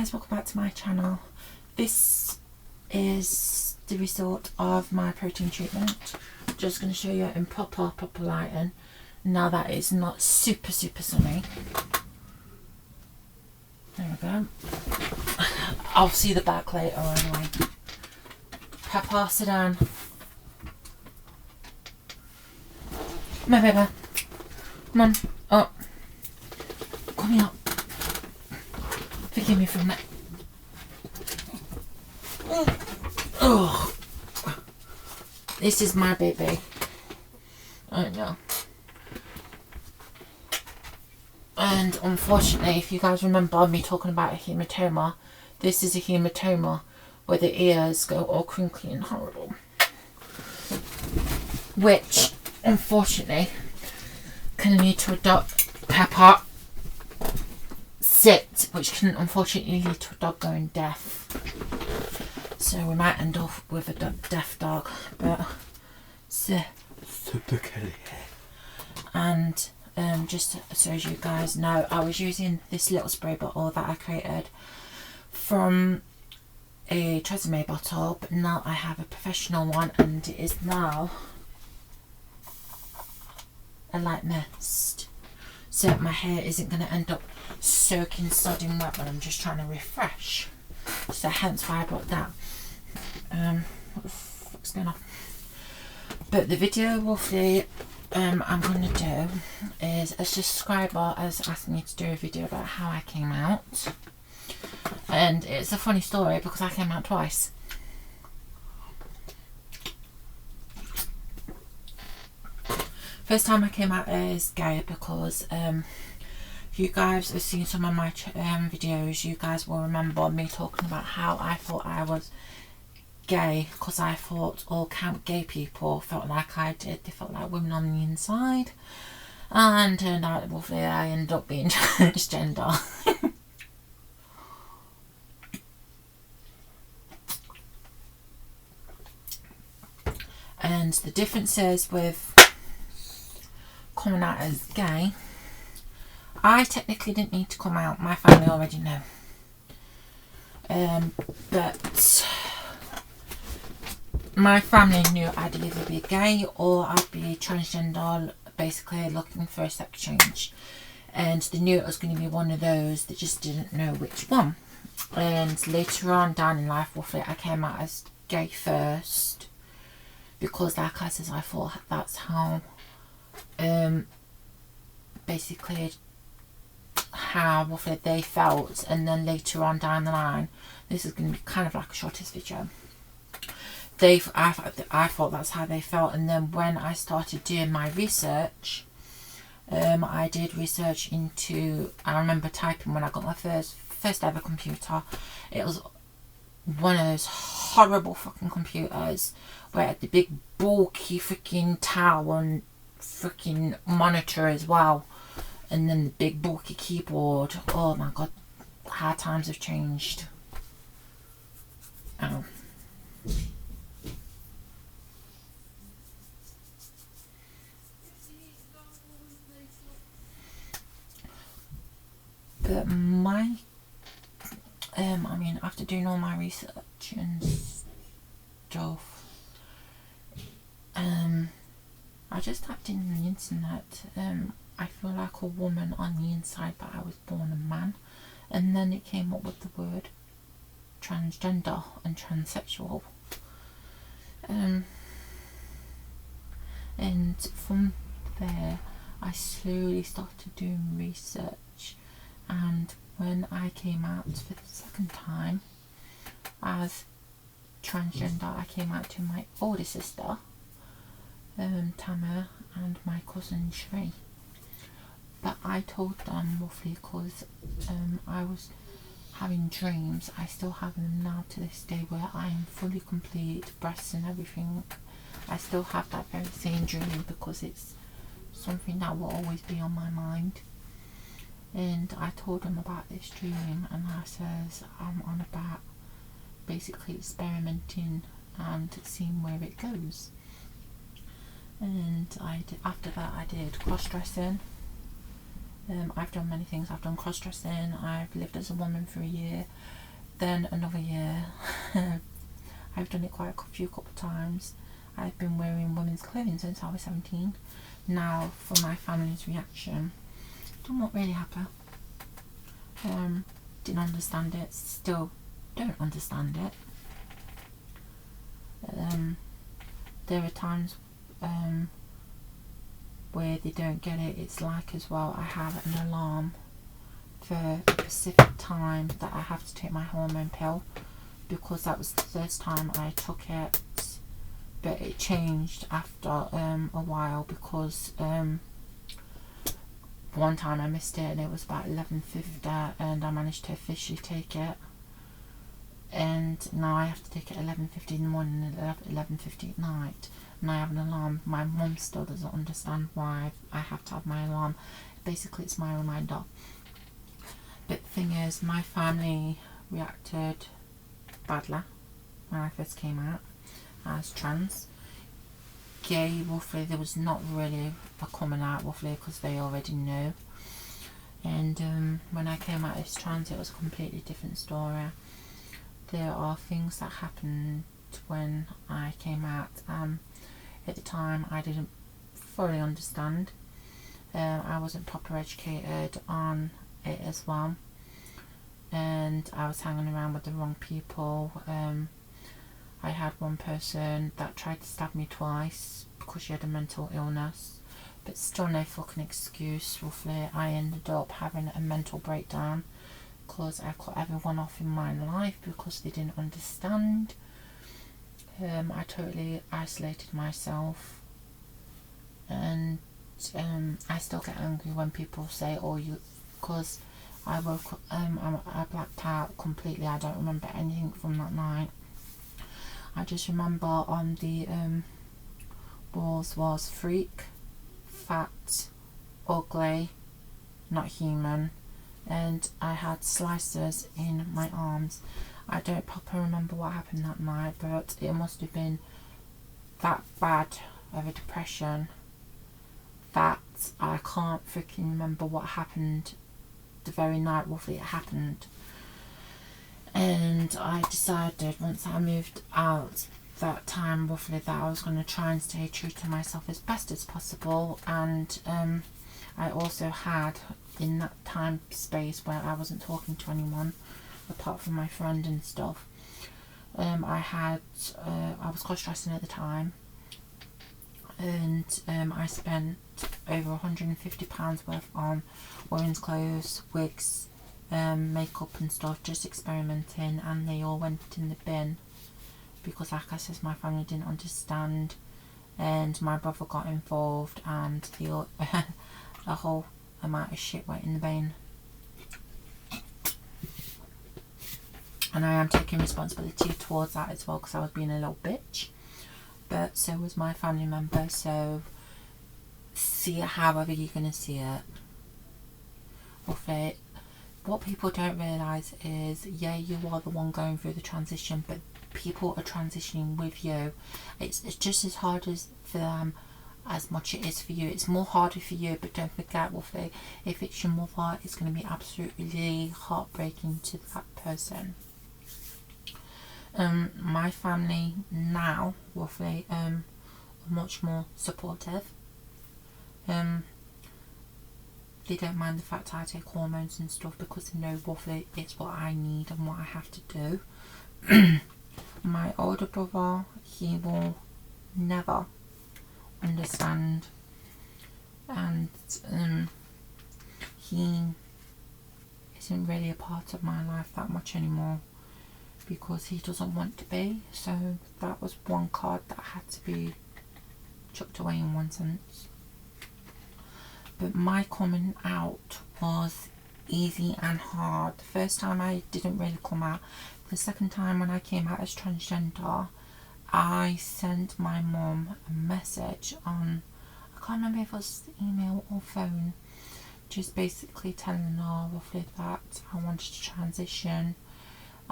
guys, welcome back to my channel. This is the result of my protein treatment. Just going to show you in proper lighting now that it's not super sunny. There we go. I'll see the back later anyway. Pepper, sit down. Come on, baby. Come on, up. Come here. Forgive me for that. Oh, this is my baby. I know. And unfortunately, if you guys remember me talking about a hematoma, this is a hematoma where the ears go all crinkly and horrible. Which, unfortunately, can lead to a dog pepper sit, which can unfortunately lead to a dog going deaf. So we might end up with a deaf dog, but and just so as you guys know, I was using this little spray bottle that I created from a Tresemme bottle, but now I have a professional one, and it is now a light mist, so my hair isn't going to end up soaking sodding wet when I'm just trying to refresh. So hence why I bought that. What the fuck's going on? But the video roughly I'm going to do is a subscriber has asked me to do a video about how I came out, and it's a funny story because I came out twice. First time I came out as gay because you guys have seen some of my videos. You guys will remember me talking about how I thought I was gay because I thought all camp gay people felt like I did. They felt like women on the inside, and turned out roughly I ended up being transgender. And the differences with coming out as gay, I technically didn't need to come out. My family already know. But my family knew I'd either be gay or I'd be transgender, basically looking for a sex change. And they knew it was going to be one of those, they just didn't know which one. And later on down in life, roughly, I came out as gay first, because like I said, I thought that's how basically how roughly they felt. And then later on down the line, this is going to be kind of like a shortest video, I thought that's how they felt. And then when I started doing my research, I did research into, I remember typing when I got my first ever computer, it was one of those horrible fucking computers where it had the big bulky freaking tower and freaking monitor as well, and then the big bulky keyboard. Oh my god, how times have changed. Oh. But my I mean, after doing all my research and stuff, I just typed in on the internet, I feel like a woman on the inside but I was born a man, and then it came up with the word transgender and transsexual, and from there I slowly started doing research. And when I came out for the second time as transgender, I came out to my older sister, Tama, and my cousin Shrey. But I told them roughly because I was having dreams. I still have them now to this day where I am fully complete, breasts and everything. I still have that very same dream because it's something that will always be on my mind. And I told him about this dream, and I says I'm on about basically experimenting and seeing where it goes. And after that I did cross-dressing, I've done many things. I've done cross-dressing, I've lived as a woman for a year, then another year. I've done it quite a few couple of times. I've been wearing women's clothing since I was 17. Now, for my family's reaction, I'm not really happy. Didn't understand it, still don't understand it. There are times where they don't get it. It's like as well, I have an alarm for a specific time that I have to take my hormone pill, because that was the first time I took it, but it changed after a while, because one time I missed it and it was about 11:50 and I managed to officially take it, and now I have to take it 11:50 in the morning and 11:50 at night, and I have an alarm. My mum still doesn't understand why I have to have my alarm. Basically it's my reminder. But the thing is, my family reacted badly when I first came out as trans. Gay, roughly, there was not really a coming out, roughly, because they already knew. And when I came out as trans, it was a completely different story. There are things that happened when I came out. At the time, I didn't fully understand. I wasn't proper educated on it as well, and I was hanging around with the wrong people. I had one person that tried to stab me twice because she had a mental illness, but still no fucking excuse. Roughly, I ended up having a mental breakdown because I cut everyone off in my life because they didn't understand. I totally isolated myself, and I still get angry when people say, "Oh, you," because I woke up, I blacked out completely. I don't remember anything from that night. I just remember on the walls was freak, fat, ugly, not human, and I had slices in my arms. I don't properly remember what happened that night, but it must have been that bad of a depression that I can't freaking remember what happened the very night roughly it happened. And I decided once I moved out that time roughly that I was going to try and stay true to myself as best as possible. And I also had, in that time space where I wasn't talking to anyone apart from my friend and stuff, I was cross-dressing at the time, and I spent over £150 worth on women's clothes, wigs, makeup and stuff, just experimenting, and they all went in the bin because, like I said, my family didn't understand, and my brother got involved, and the whole amount of shit went in the bin. And I am taking responsibility towards that as well, because I was being a little bitch, but so was my family member. So see it however you're going to see it. What people don't realise is, yeah, you are the one going through the transition, but people are transitioning with you. It's just as hard as for them as much it is for you. It's more harder for you, but don't forget, if it's your mother, it's going to be absolutely heartbreaking to that person. My family now, are much more supportive. They don't mind the fact I take hormones and stuff, because they know roughly it's what I need and what I have to do. My older brother, he will never understand, and he isn't really a part of my life that much anymore because he doesn't want to be. So that was one card that had to be chucked away in one sense. But my coming out was easy and hard. The first time I didn't really come out. The second time when I came out as transgender, I sent my mum a message on, I can't remember if it was email or phone, just basically telling her roughly that I wanted to transition,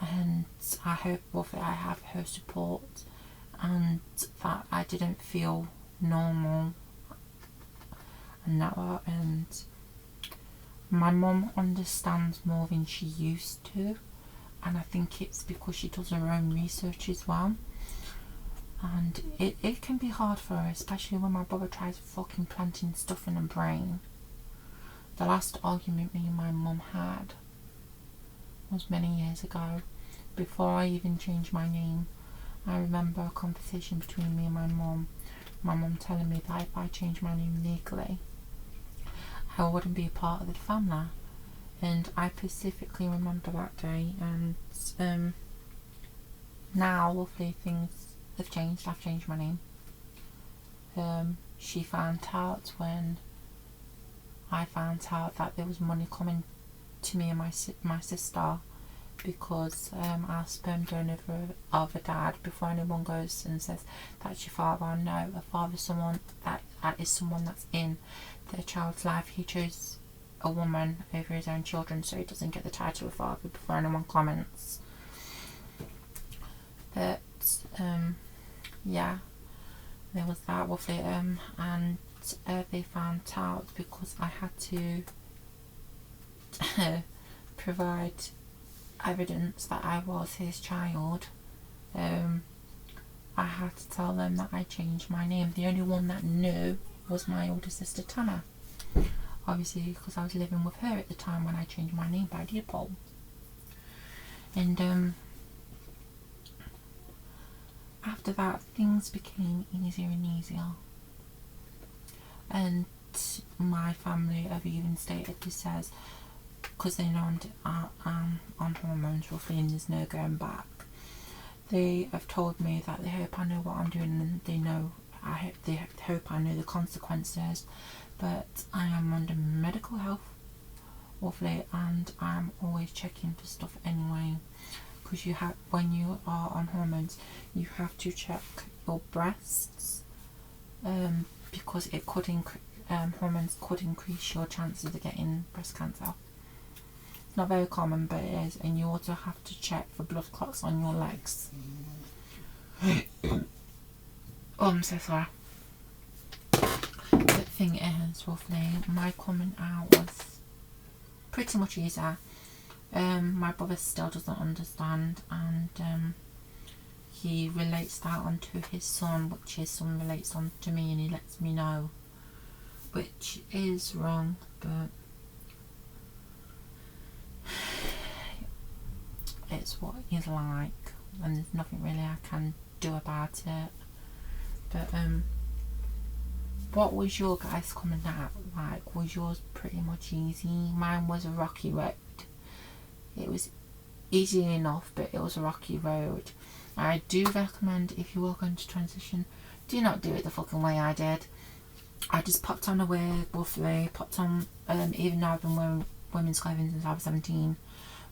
and I hope roughly I have her support, and that I didn't feel normal and that, and My mum understands more than she used to, and I think it's because she does her own research as well. And it can be hard for her, especially when my brother tries fucking planting stuff in her brain. The last argument me and my mum had was many years ago, before I even changed my name. I remember a conversation between me and my mum telling me that if I changed my name legally, I wouldn't be a part of the family. And I specifically remember that day, and now lovely things have changed. I've changed my name. She found out when I found out that there was money coming to me and my sister, because our sperm donor of a dad, before anyone goes and says that's your father, no, a father is someone that is someone that's in their child's life. He chose a woman over his own children, so he doesn't get the title of father before anyone comments. But yeah, there was that with it, and they found out because I had to provide evidence that I was his child. I had to tell them that I changed my name. The only one that knew was my older sister Tana, obviously because I was living with her at the time when I changed my name by default. And after that, things became easier and easier, and my family have even stated this says, because they know I'm on hormones roughly and there's no going back, they have told me that they hope I know what I'm doing, and they hope I know the consequences, but I am under medical health roughly, and I'm always checking for stuff anyway, because you have, when you are on hormones, you have to check your breasts, because it could hormones could increase your chances of getting breast cancer. It's not very common, but it is. And you also have to check for blood clots on your legs. Oh, I'm so sorry. The thing is, roughly, my coming out was pretty much easier. My brother still doesn't understand, and he relates that onto his son, which his son relates on to me, and he lets me know, which is wrong, but it's what he's like, and there's nothing really I can do about it. But what was your guys coming out like? Was yours pretty much easy? Mine was a rocky road. It was easy enough, but it was a rocky road. I do recommend, if you are going to transition, do not do it the fucking way I did. I just popped on a wig, roughly, popped on, even though I've been wearing women's clothing since I was 17,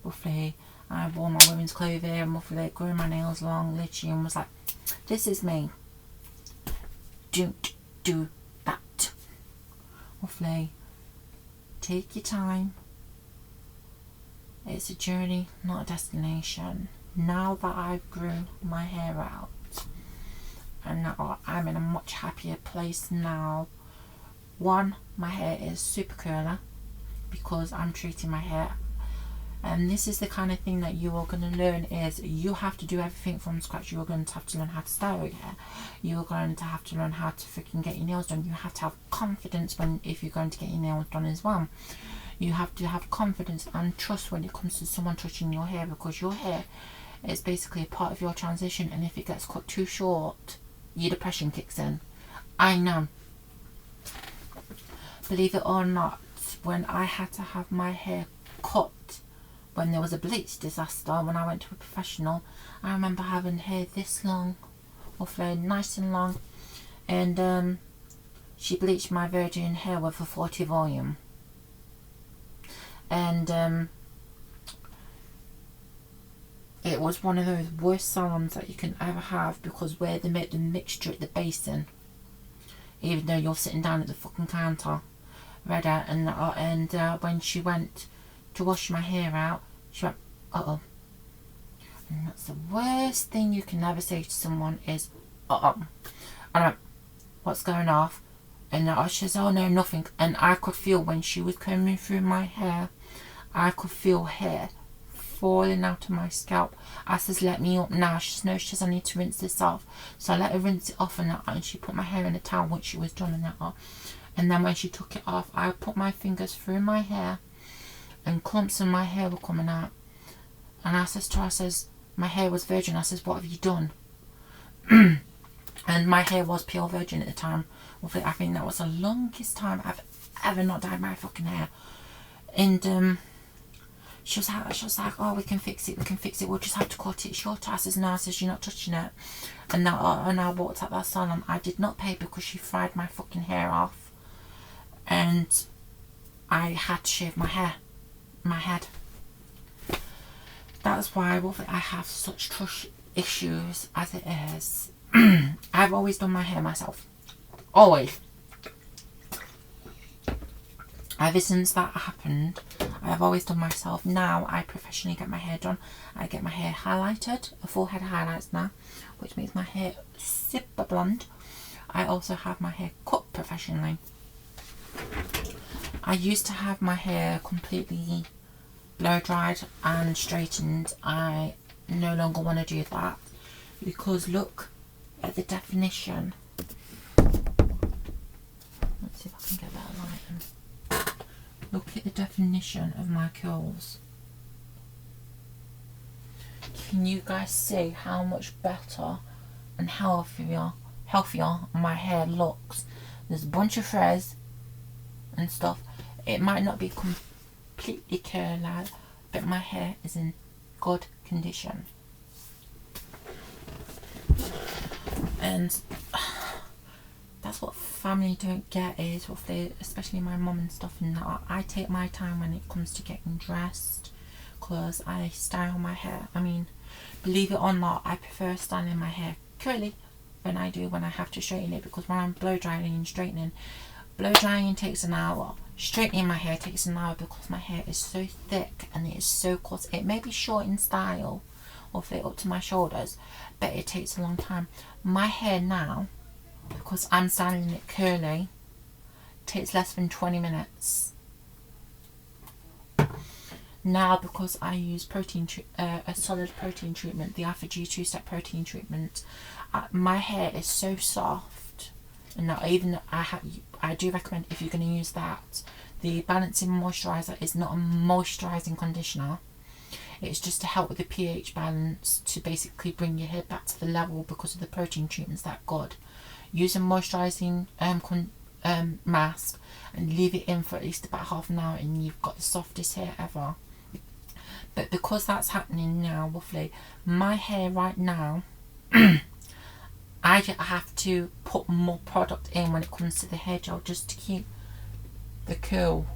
roughly, I wore my women's clothing, roughly, grew my nails long, literally, and was like, this is me. Don't do that. Roughly, take your time. It's a journey, not a destination. Now that I've grown my hair out, and now I'm in a much happier place now. One, my hair is super curly because I'm treating my hair, and this is the kind of thing that you are going to learn, is you have to do everything from scratch. You're going to have to learn how to style your hair. You're going to have to learn how to freaking get your nails done. You have to have confidence if you're going to get your nails done as well. You have to have confidence and trust when it comes to someone touching your hair, because your hair is basically a part of your transition, and if it gets cut too short, your depression kicks in. I know. Believe it or not, when I had to have my hair cut when there was a bleach disaster, when I went to a professional, I remember having hair this long, roughly nice and long, and she bleached my virgin hair with a 40 volume. And it was one of those worst salons that you can ever have, because where they make the mixture at the basin, even though you're sitting down at the fucking counter, ready, and when she went to wash my hair out, she went, uh-oh. And that's the worst thing you can ever say to someone is, uh-oh. And I went, what's going off? And she says, oh no, nothing. And I could feel when she was combing through my hair, I could feel hair falling out of my scalp. I says, let me up now. She says, no, she says, I need to rinse this off. So I let her rinse it off and that, and she put my hair in a towel once she was done and that. And then when she took it off, I put my fingers through my hair and clumps of my hair were coming out. And I says to her, I says, my hair was virgin. I says, what have you done? And my hair was pure virgin at the time. I think that was the longest time I've ever not dyed my fucking hair. And she was like, oh, we can fix it, we'll just have to cut it short. I says, no, I says, you're not touching it. And I walked out that salon. I did not pay because she fried my fucking hair off. And I had to shave my head. That's why I have such trust issues as it is. I've always done my hair myself. Always. Ever since that happened, I've always done myself. Now I professionally get my hair done. I get my hair highlighted, a full head of highlights now, which makes my hair super blonde. I also have my hair cut professionally. I used to have my hair completely blow dried and straightened. I no longer want to do that because look at the definition. Let's see if I can get that right. Look at the definition of my curls. Can you guys see how much better and healthier my hair looks? There's a bunch of frizz and stuff. It might not be completely curly, but my hair is in good condition. And that's what family don't get, is what they, especially my mum and stuff, and that I take my time when it comes to getting dressed, because I style my hair. I mean, believe it or not, I prefer styling my hair curly than I do when I have to straighten it, because when I'm blow drying and straightening, blow drying takes an hour, straightening my hair takes an hour, because my hair is so thick and it is so coarse. It may be short in style or fit up to my shoulders, but it takes a long time. My hair now, because I'm styling it curly, takes less than 20 minutes. Now, because I use a solid protein treatment, the Alpha G 2-step protein treatment, my hair is so soft. And now, even I do recommend, if you're going to use that, the balancing moisturizer is not a moisturizing conditioner. It's just to help with the pH balance, to basically bring your hair back to the level, because of the protein treatments that good. Use a moisturizing mask and leave it in for at least about half an hour, and you've got the softest hair ever. But because that's happening now, roughly, my hair right now, I have to put more product in when it comes to the hair gel, just to keep the curl.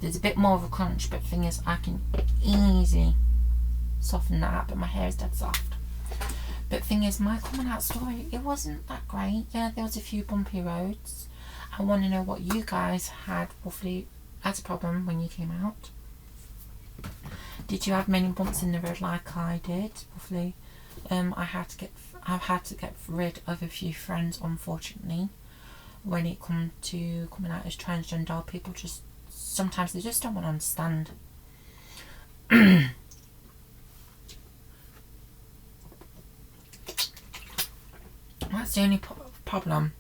There's a bit more of a crunch, but the thing is, I can easily soften that out, but my hair is dead soft. But the thing is, my coming out story, it wasn't that great. Yeah, there was a few bumpy roads. I want to know what you guys had roughly as a problem when you came out. Did you have many bumps in the road like I did? Roughly, I've had to get rid of a few friends, unfortunately, when it comes to coming out as transgender. People just sometimes they just don't want to understand. That's the only problem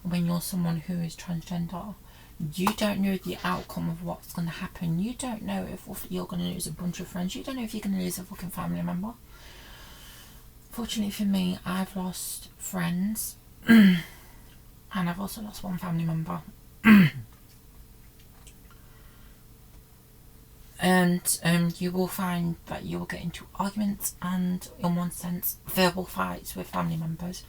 when you're someone who is transgender. You don't know the outcome of what's going to happen. You don't know if you're going to lose a bunch of friends. You don't know if you're going to lose a fucking family member. Fortunately for me, I've lost friends and I've also lost one family member. And you will find that you will get into arguments and, in one sense, verbal fights with family members,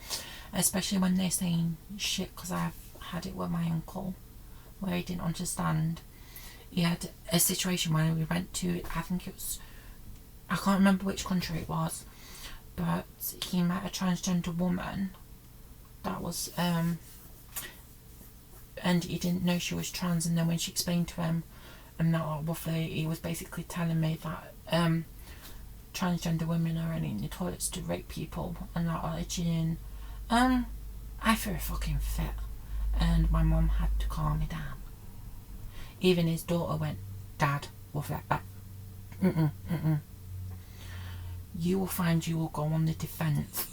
especially when they're saying shit, because I've had it with my uncle where he didn't understand. He had a situation where we went to, I think it was, I can't remember which country it was, but he met a transgender woman that was and he didn't know she was trans, and then when she explained to him, and now roughly he was basically telling me that transgender women are in the toilets to rape people and that are itching. I threw a fucking fit. and my mum had to calm me down. Even his daughter went, "Dad, what's that? You will find you will go on the defence."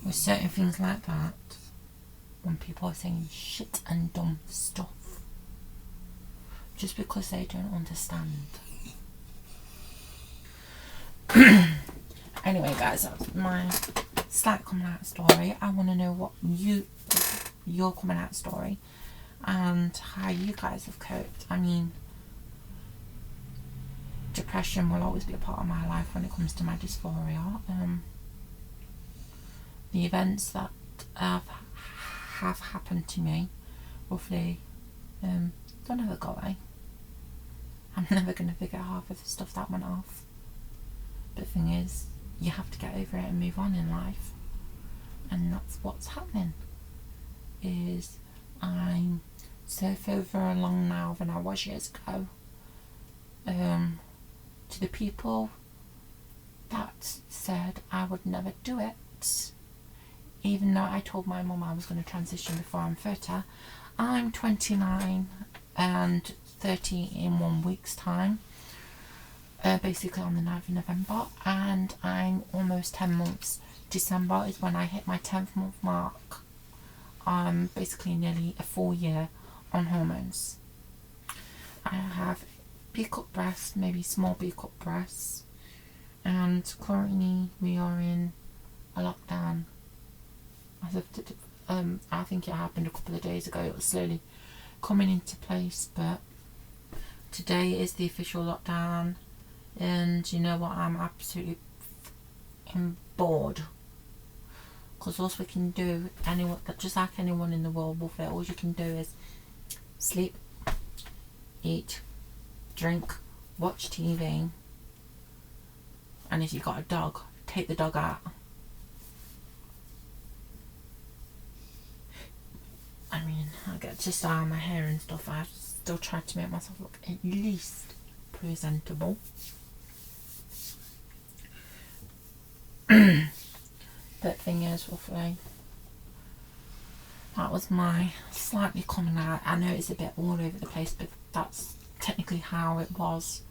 With certain things like that, when people are saying shit and dumb stuff, just because they don't understand. Anyway guys, that's my slight coming out story. I want to know what your coming out story and how you guys have coped. I mean, depression will always be a part of my life when it comes to my dysphoria. The events that have happened to me, roughly, don't ever go away. I'm never going to forget half of the stuff that went off. But the thing is, you have to get over it and move on in life. And that's what's happening. Is I'm so further along now than I was years ago. To the people that said I would never do it, even though I told my mum I was going to transition before I'm 30, I'm 29 and 30 in 1 week's time, basically on the 9th of November, and I'm almost 10 months. December is when I hit my 10th month mark. I'm basically nearly a full year on hormones. I have B-cup breasts, maybe small B-cup breasts, and currently we are in a lockdown. As of I think it happened a couple of days ago. It was slowly coming into place, but today is the official lockdown. And you know what, I'm absolutely bored, because all we can do, anyone, just like anyone in the world will feel, all you can do is sleep, eat, drink, watch TV, and if you've got a dog, take the dog out. I mean, I get to style my hair and stuff. I still try to make myself look at least presentable. But thing is, roughly, that was my slightly coming out. I know it's a bit all over the place, but that's technically how it was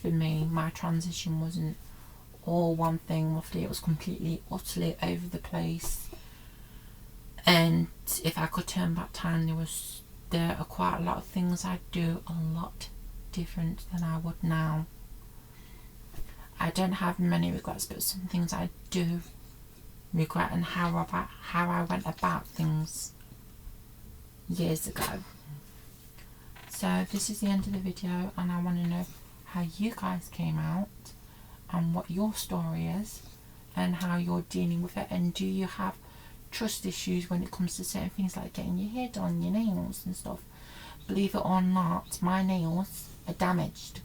for me. My transition wasn't all one thing, roughly. It was completely, utterly over the place. And if I could turn back time, there are quite a lot of things I'd do a lot different than I would now. I don't have many regrets, but some things I do regret, and how I went about things years ago. So this is the end of the video, and I want to know how you guys came out and what your story is and how you're dealing with it, and do you have trust issues when it comes to certain things like getting your hair done, your nails and stuff. Believe it or not, my nails are damaged.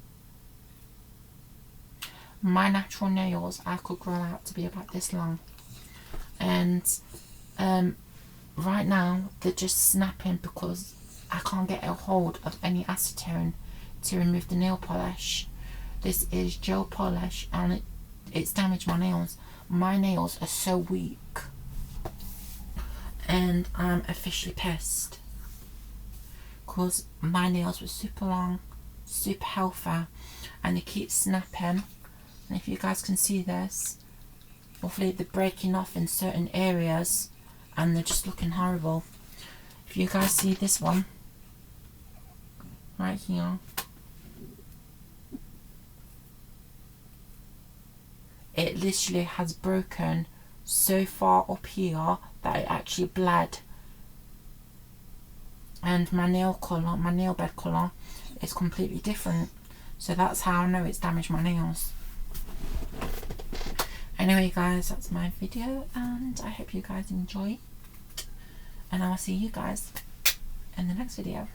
My natural nails I could grow out to be about this long, and right now they're just snapping because I can't get a hold of any acetone to remove the nail polish. This is gel polish, and it's damaged my nails. My nails are so weak, and I'm officially pissed because my nails were super long, super healthy, and they keep snapping. And if you guys can see this, hopefully they're breaking off in certain areas and they're just looking horrible. If you guys see this one right here, it literally has broken so far up here that it actually bled. And my nail colour, my nail bed colour is completely different. So that's how I know it's damaged my nails. Anyway guys, that's my video, and I hope you guys enjoy, and I'll see you guys in the next video.